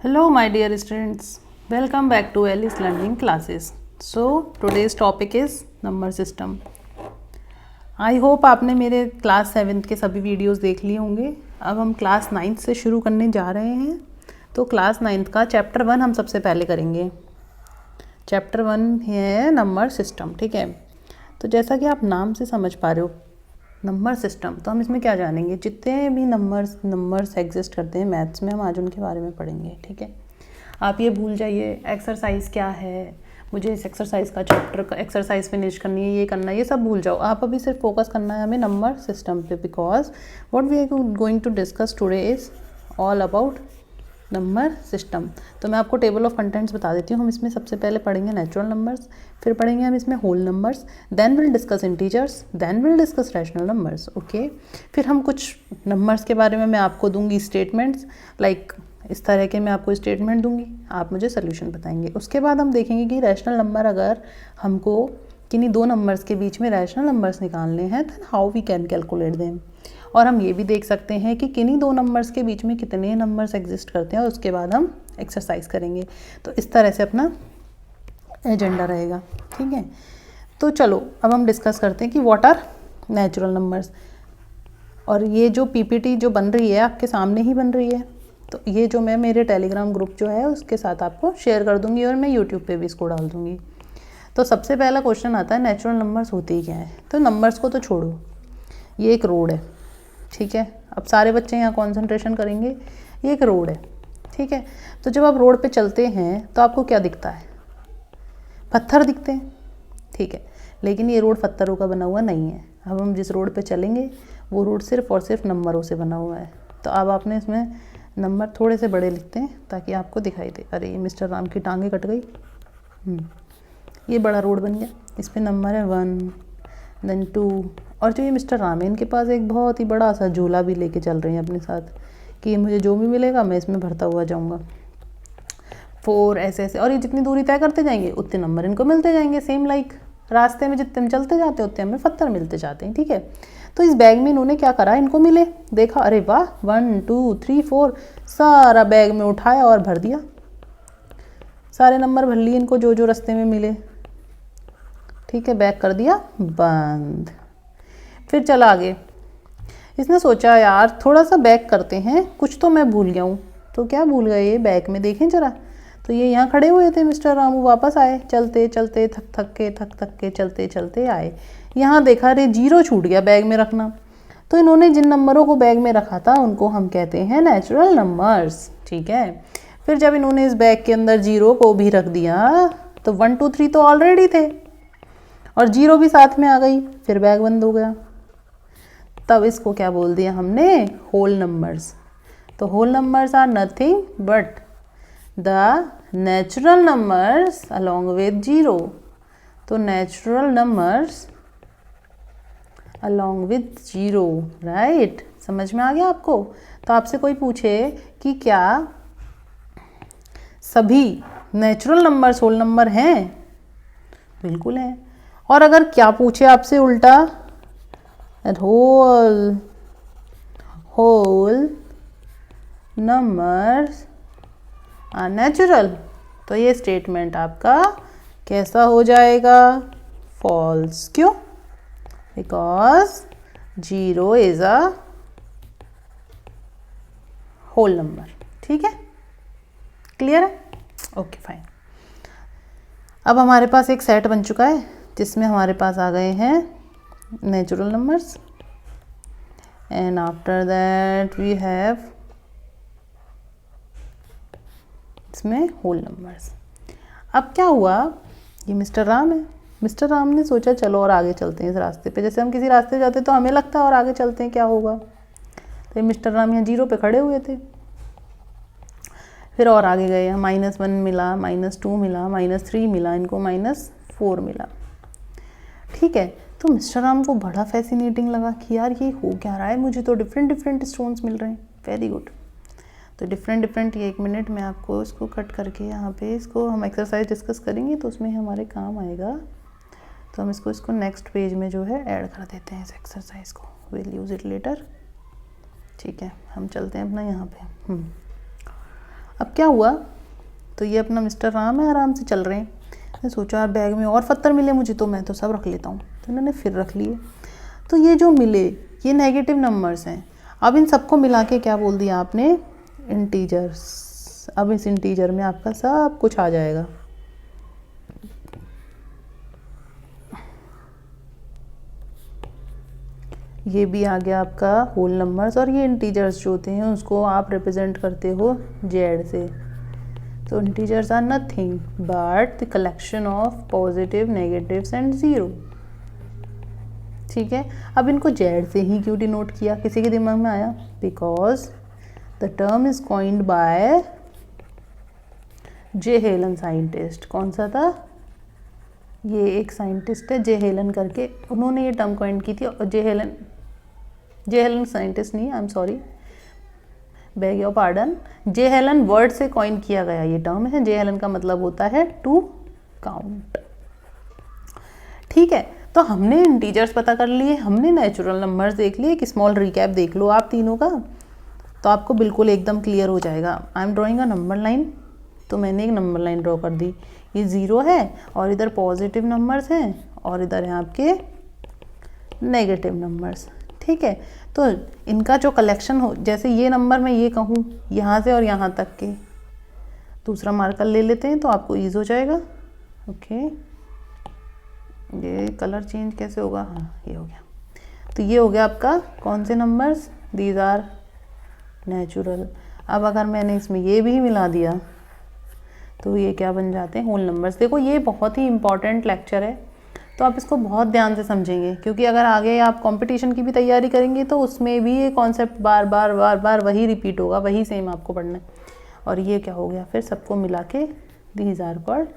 Hello my dear students, welcome back to Alice Learning Classes. So today's topic is number system. I hope आपने मेरे class 7th के सभी videos देख लिए होंगे. अब हम क्लास 9th से शुरू करने जा रहे हैं. तो क्लास 9th का चैप्टर 1 हम सबसे पहले करेंगे. चैप्टर 1 है नंबर सिस्टम. ठीक है, तो जैसा कि आप नाम से समझ पा रहे हो नंबर सिस्टम, तो हम इसमें क्या जानेंगे, जितने भी नंबर्स एग्जिस्ट करते हैं मैथ्स में, हम आज उनके बारे में पढ़ेंगे. ठीक है, आप ये भूल जाइए एक्सरसाइज क्या है, मुझे इस एक्सरसाइज का चैप्टर का एक्सरसाइज फिनिश करनी है, ये करना है, ये सब भूल जाओ. आप अभी सिर्फ फोकस करना है हमें नंबर सिस्टम पे, because what we are going to discuss today is all about number system. तो मैं आपको टेबल ऑफ कंटेंट्स बता देती हूँ. हम इसमें सबसे पहले पढ़ेंगे नेचुरल नंबर्स, फिर पढ़ेंगे हम इसमें whole numbers, then will discuss integers, then will discuss rational numbers. Okay, फिर हम कुछ नंबर्स के बारे में मैं आपको दूंगी स्टेटमेंट्स, लाइक इस तरह के मैं आपको स्टेटमेंट दूंगी, आप मुझे सोल्यूशन बताएंगे. उसके बाद हम देखेंगे कि रैशनल नंबर, अगर हमको किन्हीं दो नंबर्स के बीच में रैशनल नंबर्स निकालने हैं, then how we can calculate them. और हम ये भी देख सकते हैं कि किन्हीं दो नंबर्स के बीच में कितने नंबर्स एग्जिस्ट करते हैं, और उसके बाद हम एक्सरसाइज करेंगे. तो इस तरह से अपना एजेंडा रहेगा. ठीक है, तो चलो अब हम डिस्कस करते हैं कि व्हाट आर नेचुरल नंबर्स. और ये जो पीपीटी जो बन रही है आपके सामने ही बन रही है, तो ये जो मैं मेरे टेलीग्राम ग्रुप जो है उसके साथ आपको शेयर कर दूंगी, और मैं यूट्यूब पे भी इसको डाल दूंगी. तो सबसे पहला क्वेश्चन आता है नेचुरल नंबर्स होते ही क्या है. तो नंबर्स को तो छोड़ो, ये एक रोड है. ठीक है, अब सारे बच्चे यहाँ कॉन्सेंट्रेशन करेंगे. ये एक रोड है. ठीक है, तो जब आप रोड पे चलते हैं तो आपको क्या दिखता है, पत्थर दिखते हैं. ठीक है, लेकिन ये रोड पत्थरों का बना हुआ नहीं है. अब हम जिस रोड पे चलेंगे वो रोड सिर्फ और सिर्फ नंबरों से बना हुआ है. तो अब आपने इसमें नंबर थोड़े से बड़े लिखते हैं ताकि आपको दिखाई दे. अरे ये मिस्टर राम की टांगे कट गई. ये बड़ा रोड बन गया, इस पर नंबर है 1, देन 2, और जो ये मिस्टर राम है इनके पास एक बहुत ही बड़ा सा झोला भी लेके चल रहे हैं अपने साथ, कि ये मुझे जो भी मिलेगा मैं इसमें भरता हुआ जाऊंगा. 4 ऐसे ऐसे, और ये जितनी दूरी तय करते जाएंगे उतने नंबर इनको मिलते जाएंगे. सेम लाइक रास्ते में जितने हम चलते जाते हैं उतने हमें पत्थर मिलते जाते हैं. ठीक है, तो इस बैग में इन्होंने क्या करा, इनको मिले, देखा अरे वाह 1 2 3 4, सारा बैग में उठाया और भर दिया. सारे नंबर भर लिए इनको जो जो रास्ते में मिले. ठीक है, बैग कर दिया बंद. फिर चला आगे. इसने सोचा यार थोड़ा सा बैक करते हैं, कुछ तो मैं भूल गया हूँ. तो क्या भूल गए ये, बैक में देखें जरा. तो ये यहाँ खड़े हुए थे मिस्टर रामू, वापस आए चलते चलते, थक थक के चलते चलते आए. यहाँ देखा अरे 0 छूट गया बैग में रखना. तो इन्होंने जिन नंबरों को बैग में रखा था उनको हम कहते हैं नेचुरल नंबर्स. ठीक है, फिर जब इन्होंने इस बैग के अंदर 0 को भी रख दिया तो 1 2 3 तो ऑलरेडी थे और 0 भी साथ में आ गई, फिर बैग बंद हो गया. तब इसको क्या बोल दिया हमने, होल नंबर्स. तो whole numbers are nothing but the natural numbers along with 0. तो natural numbers along with 0, right. समझ में आ गया आपको. तो आपसे कोई पूछे कि क्या सभी नेचुरल नंबर्स होल नंबर हैं, बिल्कुल हैं. और अगर क्या पूछे आपसे उल्टा, whole numbers are natural, तो ये स्टेटमेंट आपका कैसा हो जाएगा, फॉल्स. क्यों, because 0 is a whole number. ठीक है, क्लियर है. Okay fine. अब हमारे पास एक सेट बन चुका है जिसमें हमारे पास आ गए हैं natural numbers, and after that we have इसमें होल नंबर्स. अब क्या हुआ, ये मिस्टर राम है. मिस्टर राम ने सोचा चलो और आगे चलते हैं इस रास्ते पे. जैसे हम किसी रास्ते जाते तो हमें लगता है और आगे चलते हैं क्या होगा. तो ये मिस्टर राम यहाँ 0 पे खड़े हुए थे. फिर और आगे गए, -1 मिला, -2 मिला, -3 मिला, इनको -4 मिला. ठीक है, तो मिस्टर राम को बड़ा फैसिनेटिंग लगा कि यार ये हो क्या रहा है, मुझे तो डिफरेंट स्टोन्स मिल रहे हैं. Very good. तो डिफरेंट ये 1 मिनट में आपको इसको कट करके यहाँ पे इसको हम एक्सरसाइज डिस्कस करेंगे तो उसमें हमारे काम आएगा. तो हम इसको नेक्स्ट पेज में जो है ऐड कर देते हैं इस एक्सरसाइज को. Will use it later. ठीक है, हम चलते हैं अपना यहाँ पे. अब क्या हुआ, तो ये अपना मिस्टर राम है, आराम से चल रहे हैं। मैंने सोचा यार बैग में और पत्थर मिले मुझे तो मैं तो सब रख लेता हूँ, तो इन्होंने फिर रख लिए। तो ये जो मिले ये नेगेटिव नंबर्स हैं। अब इन सबको मिला के क्या बोल दिया आपने, इंटीजर्स। अब इस इंटीजर में आपका सब कुछ आ जाएगा। ये भी आ गया आपका होल नंबर्स, और ये इंटीजर्स जो होते हैं उसको आप रिप्रेजेंट करते हो जेड से। तो integers are nothing but the collection of positive, negatives and zero. ठीक है, अब इनको जेड से ही क्यों डिनोट किया, किसी के दिमाग में आया? Because the term is coined by J Helen scientist. कौन सा था? ये एक साइंटिस्ट है जे हेलन करके, उन्होंने ये टर्म कॉइन की थी। और जे हेलन साइंटिस्ट नहीं, I am sorry, bag your pardon, J Helen word से कॉइन किया गया ये टर्म है। जे हेलन का मतलब होता है टू काउंट। ठीक है, तो हमने इंटीजर्स पता कर लिए, हमने नेचुरल नंबर्स देख लिए। एक स्मॉल रिकैप देख लो आप तीनों का, तो आपको बिल्कुल एकदम क्लियर हो जाएगा। I am drawing a number line, तो मैंने एक नंबर लाइन ड्रॉ कर दी। ये ज़ीरो है और इधर पॉजिटिव नंबर्स हैं और इधर हैं आपके नेगेटिव नंबर्स। ठीक है, तो इनका जो कलेक्शन हो, जैसे ये नंबर मैं ये कहूँ यहाँ से और यहाँ तक के, दूसरा मार्कर ले लेते हैं तो आपको ईज हो जाएगा। ओके, ये कलर चेंज कैसे होगा? हाँ, ये हो गया। तो ये हो गया आपका कौन से नंबर्स? These are natural. अब अगर मैंने इसमें ये भी मिला दिया तो ये क्या बन जाते हैं? Whole numbers. देखो ये बहुत ही इंपॉर्टेंट लेक्चर है, तो आप इसको बहुत ध्यान से समझेंगे, क्योंकि अगर आगे आप कंपटीशन की भी तैयारी करेंगे तो उसमें भी ये कॉन्सेप्ट बार बार वही रिपीट होगा, वही सेम आपको पढ़ना है। और ये क्या हो गया फिर? सबको मिला के these are called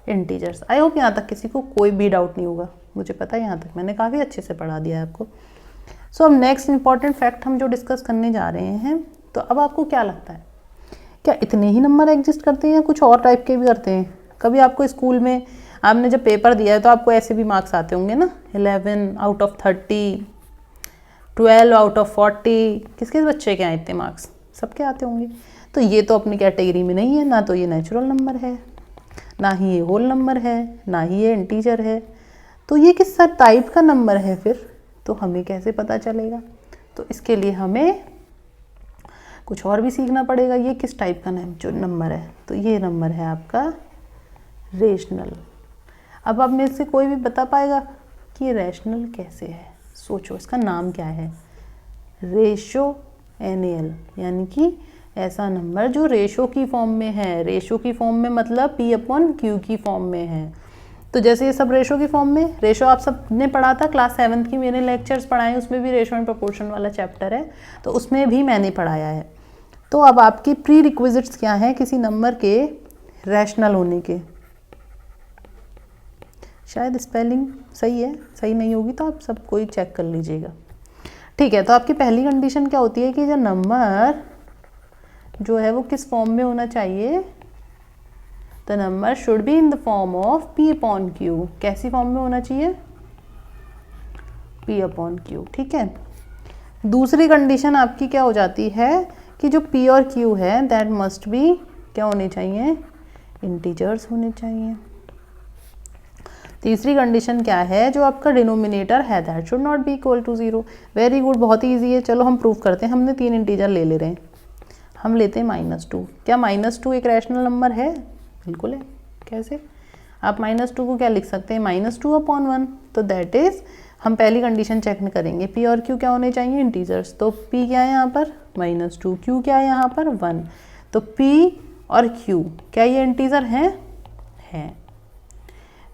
integers. I hope यहाँ तक किसी को कोई भी डाउट नहीं होगा। मुझे पता है यहाँ तक मैंने काफ़ी अच्छे से पढ़ा दिया है आपको। सो अब नेक्स्ट इंपॉर्टेंट फैक्ट हम जो डिस्कस करने जा रहे हैं, तो अब आपको क्या लगता है, क्या इतने ही नंबर एग्जिस्ट करते हैं या कुछ और टाइप के भी करते हैं? कभी आपको स्कूल में आपने जब पेपर दिया है तो आपको ऐसे भी मार्क्स आते होंगे ना, 11 आउट ऑफ 30, 12 आउट ऑफ 40। किस किस बच्चे के आए इतने मार्क्स? सबके आते होंगे। तो ये तो अपनी कैटेगरी में नहीं है, ना तो ये नेचुरल नंबर है, ना ही ये होल नंबर है, ना ही ये इंटीजर है। तो ये किस टाइप का नंबर है फिर? तो हमें कैसे पता चलेगा? तो इसके लिए हमें कुछ और भी सीखना पड़ेगा। ये किस टाइप का जो नंबर है? तो ये नंबर है आपका रेशनल। अब आप में से कोई भी बता पाएगा कि ये रैशनल कैसे है? सोचो, इसका नाम क्या है? रेशो NaL, यानी कि ऐसा नंबर जो रेशो की फॉर्म में है। रेशो की फॉर्म में मतलब P/Q की फॉर्म में है। तो जैसे ये सब रेशो की फॉर्म में, रेशो आप सब ने पढ़ा था क्लास 7th की, मैंने लेक्चर्स पढ़ाए, उसमें भी रेशो एंड प्रोपोर्शन वाला चैप्टर है, तो उसमें भी मैंने पढ़ाया है। तो अब आपकी प्री रिक्विजिट्स क्या हैं किसी नंबर के रैशनल होने के? शायद स्पेलिंग सही है, सही नहीं होगी तो आप सब कोई चेक कर लीजिएगा। ठीक है, तो आपकी पहली कंडीशन क्या होती है कि जो नंबर जो है वो किस फॉर्म में होना चाहिए? The number should be in the form of P/Q। कैसी फॉर्म में होना चाहिए? P/Q। ठीक है, दूसरी कंडीशन आपकी क्या हो जाती है कि जो P और Q है दैट मस्ट बी क्या होने चाहिए? इंटीजर्स होने चाहिए। तीसरी कंडीशन क्या है? जो आपका डिनोमिनेटर है that should not be equal to 0। Very good, बहुत ही ईजी है। चलो हम प्रूव करते हैं। हमने 3 इंटीजर ले रहे हैं, हम लेते हैं -2। क्या -2 एक रैशनल नंबर है? बिल्कुल है। कैसे? आप -2 को क्या लिख सकते हैं? -2/1। तो दैट इज, हम पहली कंडीशन चेक करेंगे, P और Q क्या होने चाहिए? इंटीजर्स। तो P क्या है यहाँ पर? -2। Q क्या है यहाँ पर? 1। तो P और Q क्या ये इंटीजर हैं? हैं।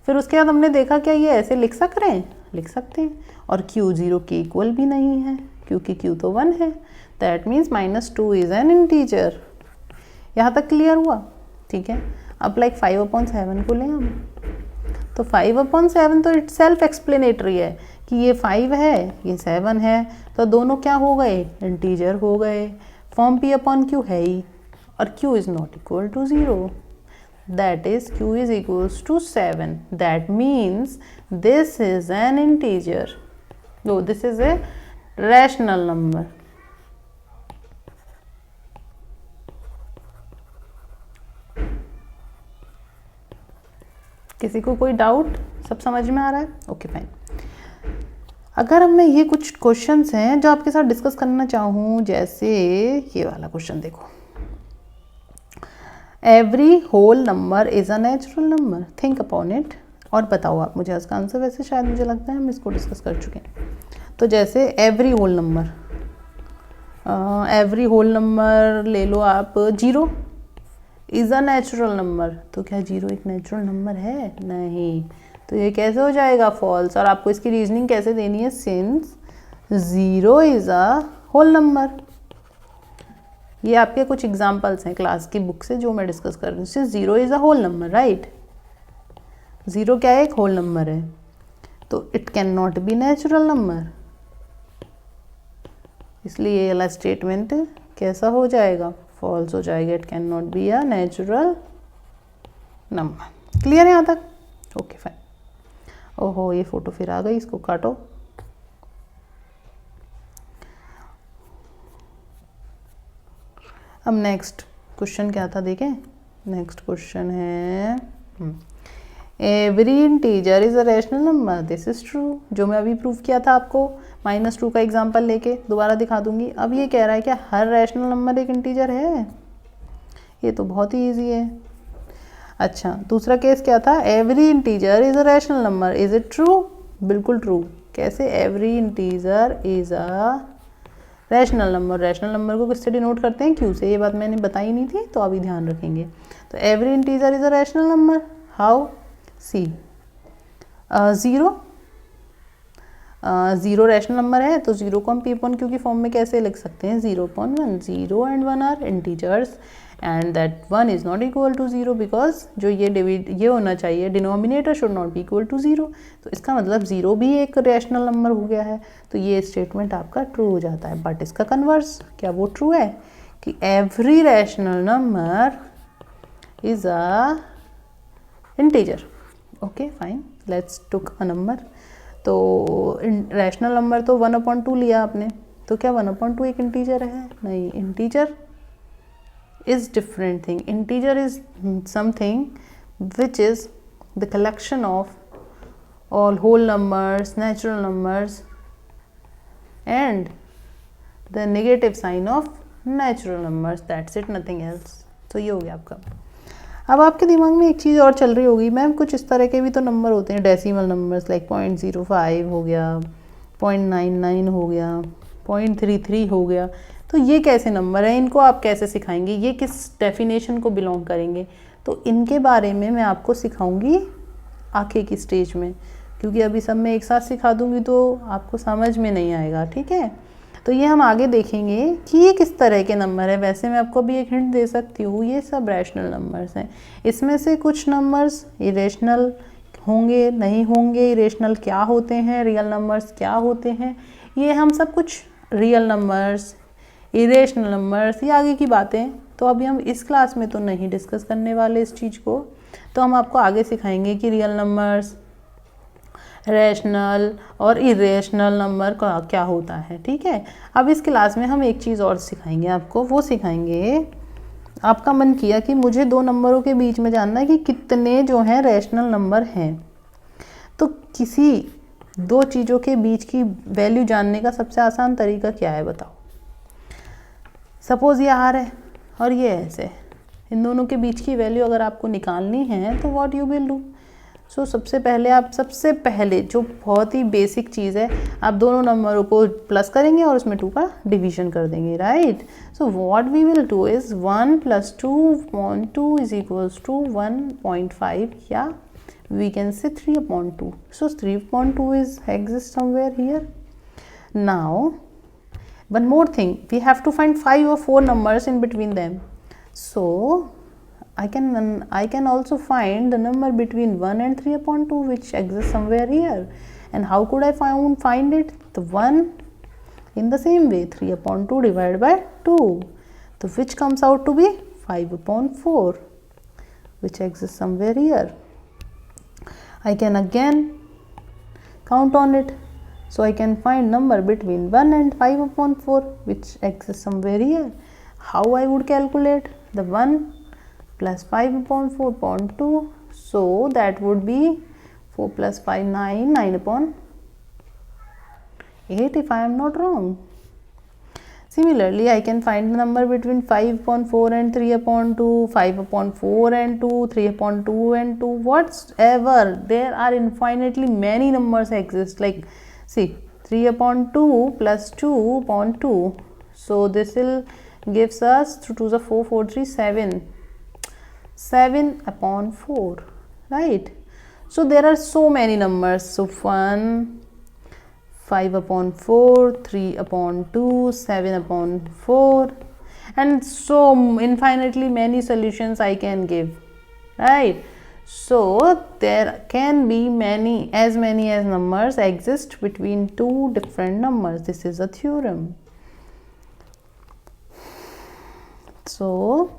फिर उसके बाद हमने देखा क्या ये ऐसे लिख सक रहे हैं? लिख सकते हैं। और Q 0 के इक्वल भी नहीं है क्योंकि Q तो 1 है। That means -2 is an integer. यहाँ तक क्लियर हुआ? ठीक है, अब लाइक 5/7 को लें हम, तो 5/7 तो इट सेल्फ एक्सप्लेनेटरी है कि ये 5 है, ये 7 है, तो दोनों क्या हो गए? इंटीजर हो गए। फॉर्म P/Q है ही, और Q is not equal to 0। That is Q is equals to 7. That means this is an integer. No, this is a rational number. किसी को कोई डाउट? सब समझ में आ रहा है? Okay fine. अगर अब मैं ये कुछ क्वेश्चंस हैं जो आपके साथ डिस्कस करना चाहूँ, जैसे ये वाला क्वेश्चन देखो, every whole number is a natural number, think upon it और बताओ आप मुझे इसका आंसर। वैसे शायद मुझे लगता है हम इसको डिस्कस कर चुके हैं। तो जैसे एवरी होल नंबर ले लो आप, 0 इज़ अ नेचुरल नंबर। तो क्या 0 एक नेचुरल नंबर है? नहीं। तो ये कैसे हो जाएगा? फॉल्स। और आपको इसकी रीजनिंग कैसे देनी है? Since 0 is a whole number. ये आपके कुछ एग्जाम्पल्स हैं क्लास की बुक से जो मैं डिस्कस कर रही हूँ। Since 0 is a whole number, right. 0 क्या है? एक होल नंबर है, तो it can not be natural number. इसलिए ये वाला स्टेटमेंट कैसा हो जाएगा? फॉल्स हो जाएगा। It can not be a natural number. Clear है यहाँ तक? Okay fine. ओहो, ये फोटो फिर आ गई, इसको काटो। अब नेक्स्ट क्वेश्चन क्या था देखें। नेक्स्ट क्वेश्चन है every integer is a rational number, this is true. जो मैं अभी प्रूव किया था आपको -2 का एग्जांपल लेके, दोबारा दिखा दूंगी। अब ये कह रहा है कि हर रैशनल नंबर एक इंटीजर है। ये तो बहुत ही ईजी है। अच्छा, दूसरा केस क्या था? Every integer is a rational number, is it true? बिल्कुल ट्रू। कैसे? Every integer is a rational number. Rational number को किससे डिनोट करते हैं? क्यू से। ये बात मैंने बताई नहीं थी, तो अभी ध्यान रखेंगे। तो every integer is a rational number. How? See 0 rational number है, तो 0 को हम पी अपॉन क्यू की फॉर्म में कैसे लिख सकते हैं? 0/1। 0 and 1 are integers and that 1 is not equal to 0 because जो ये होना चाहिए, denominator should not be equal to 0। तो इसका मतलब 0 भी एक रैशनल नंबर हो गया है। तो ये स्टेटमेंट आपका ट्रू हो जाता है। बट इसका कन्वर्स, क्या वो ट्रू है कि every rational number is a integer? Okay fine, let's took a number. तो रैशनल नंबर तो 1/2 लिया आपने, तो क्या 1/2 एक इंटीजर है? नहीं। Integer is different thing. Integer is something which is the collection of all whole numbers, natural numbers and the negative sign of natural numbers, that's it, nothing else. तो ये हो गया आपका। अब आपके दिमाग में एक चीज़ और चल रही होगी, मैम कुछ इस तरह के भी तो नंबर होते हैं, डेसिमल नंबर्स, लाइक 0.05 हो गया, 0.99 हो गया, 0.33 हो गया। तो ये कैसे नंबर है? इनको आप कैसे सिखाएंगे? ये किस डेफिनेशन को बिलोंग करेंगे? तो इनके बारे में मैं आपको सिखाऊंगी आगे की स्टेज में, क्योंकि अभी सब मैं एक साथ सिखा दूंगी तो आपको समझ में नहीं आएगा, ठीक है। तो ये हम आगे देखेंगे कि ये किस तरह के नंबर है। वैसे मैं आपको भी एक हिंट दे सकती हूँ, ये सब रैशनल नंबर्स हैं। इसमें से कुछ नंबर्स इरेशनल होंगे, नहीं होंगे। इरेशनल क्या होते हैं, रियल नंबर्स क्या होते हैं, ये हम सब कुछ रियल नंबर्स, इरेशनल नंबर्स, ये आगे की बातें तो अभी हम इस क्लास में तो नहीं डिस्कस करने वाले इस चीज़ को। तो हम आपको आगे सिखाएंगे कि रियल नंबर्स, रैशनल और इरेशनल नंबर का क्या होता है, ठीक है। अब इस क्लास में हम एक चीज़ और सिखाएंगे आपको, वो सिखाएंगे, आपका मन किया कि मुझे 2 नंबरों के बीच में जानना है कि कितने जो हैं रैशनल नंबर हैं। तो किसी 2 चीज़ों के बीच की वैल्यू जानने का सबसे आसान तरीका क्या है बताओ। सपोज़ ये आर है और ये ऐसे, इन दोनों के बीच की वैल्यू अगर आपको निकालनी है तो व्हाट यू विल डू। सो सबसे पहले जो बहुत ही बेसिक चीज़ है, आप दोनों नंबरों को प्लस करेंगे और उसमें 2 का डिवीजन कर देंगे, right. So what we will do is 1 + 2/2 is equals to 1.5 या we can say 3/2. So 3/2 is exist somewhere here. Now one more thing, we have to find 5 or 4 numbers in between them. So I can also find the number between 1 and 3/2 which exists somewhere here. And how could I find it? The 1 in the same way, 3/2 divided by 2, so which comes out to be 5/4 which exists somewhere here. I can again count on it. So I can find number between 1 and 5/4 which exists somewhere here. How I would calculate the 1 plus 5/4/2. So that would be 4 plus 5, 9, 9 upon 8 if I am not wrong. Similarly, I can find the number between 5 upon 4 and 3 upon 2, 5 upon 4 and 2, 3 upon 2 and 2, whatever. There are infinitely many numbers exist. Like, see, 3 upon 2 plus 2 upon 2. So this will gives us 2 to the 4, 4, 3, 7. 7 upon 4, right? So there are so many numbers. So 1, 5 upon 4, 3 upon 2, 7 upon 4, and so infinitely many solutions I can give, right? So there can be many as numbers exist between two different numbers. This is a theorem. So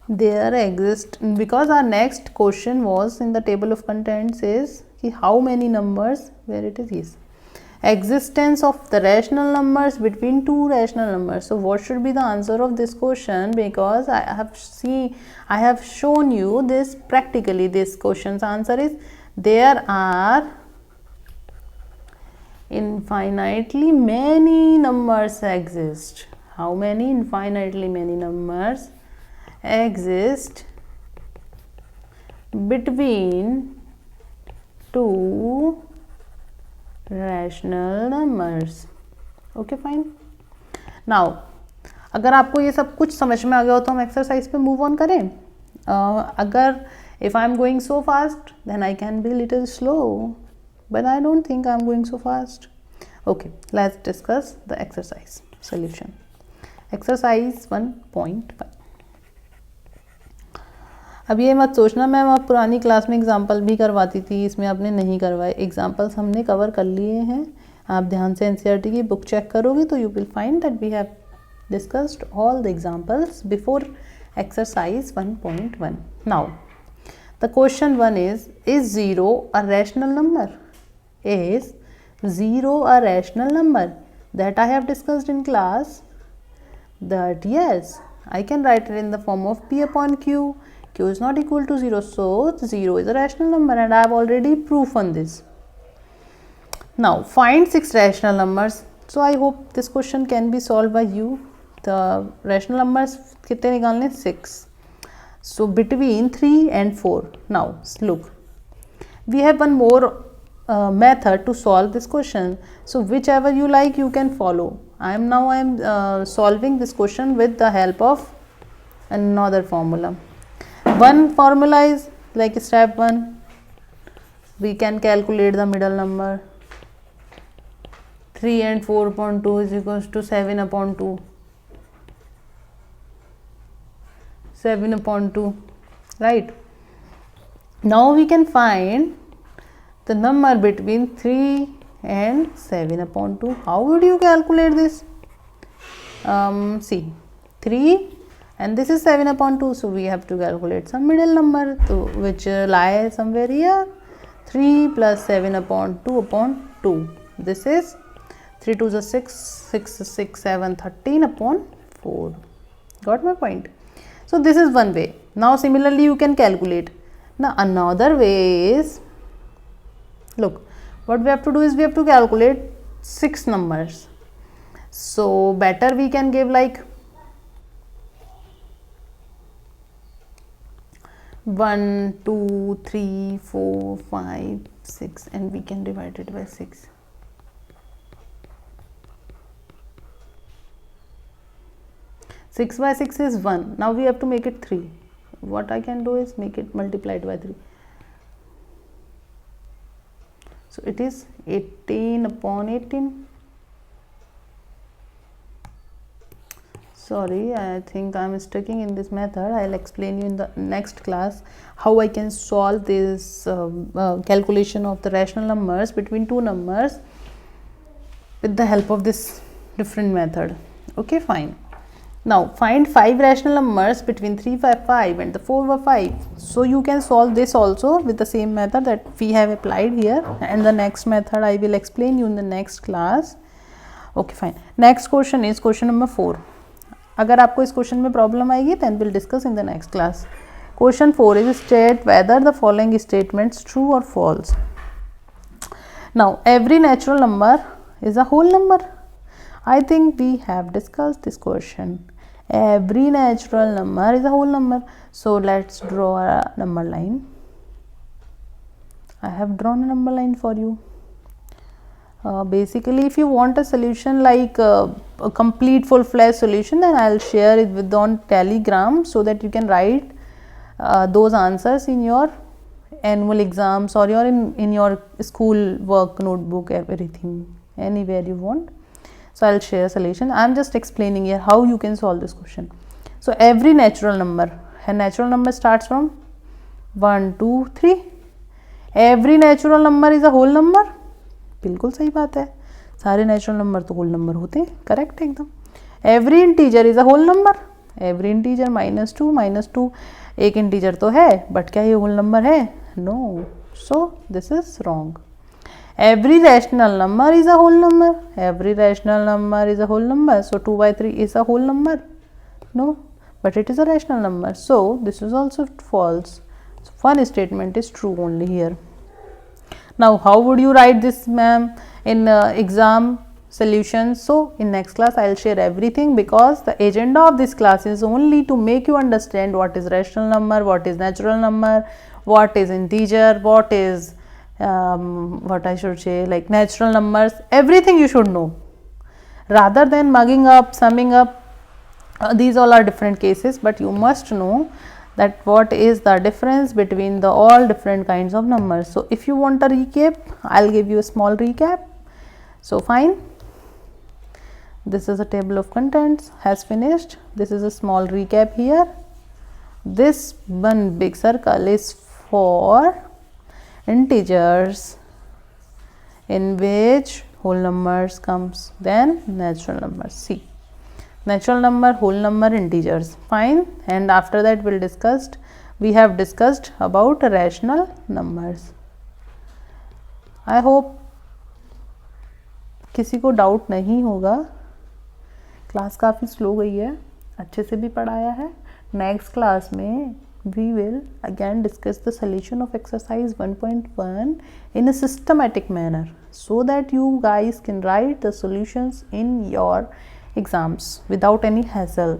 there exist, because our next question was in the table of contents is how many numbers, where it is, yes, existence of the rational numbers between two rational numbers. So what should be the answer of this question? Because I have shown you this practically. This question's answer is there are infinitely many numbers exist. How many? Infinitely many numbers exist between two rational numbers. Okay, fine. Now अगर आपको ये सब कुछ समझ में आ गया हो तो हम एक्सरसाइज पे मूव ऑन करें. अगर if I am going so fast then I can be little slow, but I don't think I am going so fast. Okay, let's discuss the exercise solution. Exercise 1.1. अब ये मत सोचना ma'am आप पुरानी class में example भी करवाती थी, इसमें आपने नहीं करवाए. एग्जाम्पल्स हमने कवर कर लिए हैं. आप ध्यान से एनसीईआरटी की बुक चेक करोगे तो you will find that we have discussed all the examples before exercise 1.1. Now the question 1 is 0 a rational number? Is 0 a rational number? That I have discussed in class. That yes, I can write it in the form of P upon Q. Q is not equal to 0, so 0 is a rational number, and I have already proven this. Now find 6 rational numbers. So I hope this question can be solved by you. The rational numbers कितने निकालने? 6. So between 3 and 4. Now look, we have one more method to solve this question. So whichever you like you can follow. I am solving this question with the help of another formula. One formula is like step 1, we can calculate the middle number. 3 and 4 upon 2 is equals to 7 upon 2. 7 upon 2, right? Now we can find the number between 3 and 7 upon 2. How would you calculate this? See, 3 and this is 7 upon 2, so we have to calculate some middle number, which lies somewhere here. 3 plus 7 upon 2 upon 2. This is 3 to the 6, 6, 6, 7, 13 upon 4. Got my point? So this is one way. Now similarly you can calculate. Now another way is, look, what we have to do is we have to calculate 6 numbers. So better we can give like 1, 2, 3, 4, 5, 6 and we can divide it by 6. Six by 6 is 1. Now we have to make it 3. What I can do is make it multiplied by 3. So it is 18 upon 18. Sorry, I think I am sticking in this method. I will explain you in the next class how I can solve this calculation of the rational numbers between two numbers with the help of this different method. Okay, fine. Now find 5 rational numbers between 3 by 5 and the 4 by 5. So you can solve this also with the same method that we have applied here, and the next method I will explain you in the next class. Okay, fine. Next question is question number 4. अगर आपको इस question में problem आएगी then we'll discuss in the next class. Question 4 is state whether the following statements true or false. Now every natural number is a whole number. I think we have discussed this question. Every natural number is a whole number. So let's draw a number line. I have drawn a number line for you. Basically, if you want a solution like a complete full-fledged solution, then I'll share it with on Telegram so that you can write those answers in your annual exams or in your school work notebook, everything, anywhere you want. So I'll share a solution. I'm just explaining here how you can solve this question. So every natural number, a natural number starts from 1, 2, 3. Every natural number is a whole number. बिल्कुल सही बात है, सारे natural number तो whole number होते हैं, correct एकदम. Every integer is a whole number. Every integer -2 एक इंटीजर तो है, बट क्या ये होल नंबर है? No. So this is wrong. Every rational number is a whole number. Every rational number is a whole number. So 2/3 is a whole number? No, but it is a rational number. So this is also false. So one statement is true only here. Now how would you write this, ma'am, in exam solutions? So in next class I'll share everything, because the agenda of this class is only to make you understand what is rational number, what is natural number, what is integer, what is what I should say, like natural numbers. Everything you should know, rather than mugging up, summing up. These all are different cases, but you must know that what is the difference between the all different kinds of numbers. So if you want a recap, I'll give you a small recap. So fine, this is a table of contents, has finished. This is a small recap here. This one big circle is for integers, in which whole numbers comes, then natural numbers. See, natural number, whole number, integers, fine. And after that we have discussed about rational numbers. I hope किसी को doubt नहीं होगा. Class काफ़ी slow गई है, अच्छे से भी पढ़ाया है. नेक्स्ट क्लास में we will again discuss the solution of exercise 1.1 in a systematic manner, so that you guys can write the solutions in your exams without any hassle.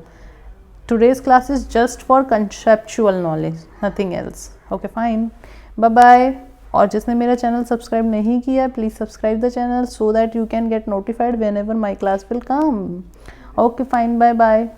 Today's class is just for conceptual knowledge, nothing else. Okay, fine, bye bye. और जिसने मेरा channel subscribe नहीं किया, please subscribe the channel so that you can get notified whenever my class will come. Okay, fine, bye bye.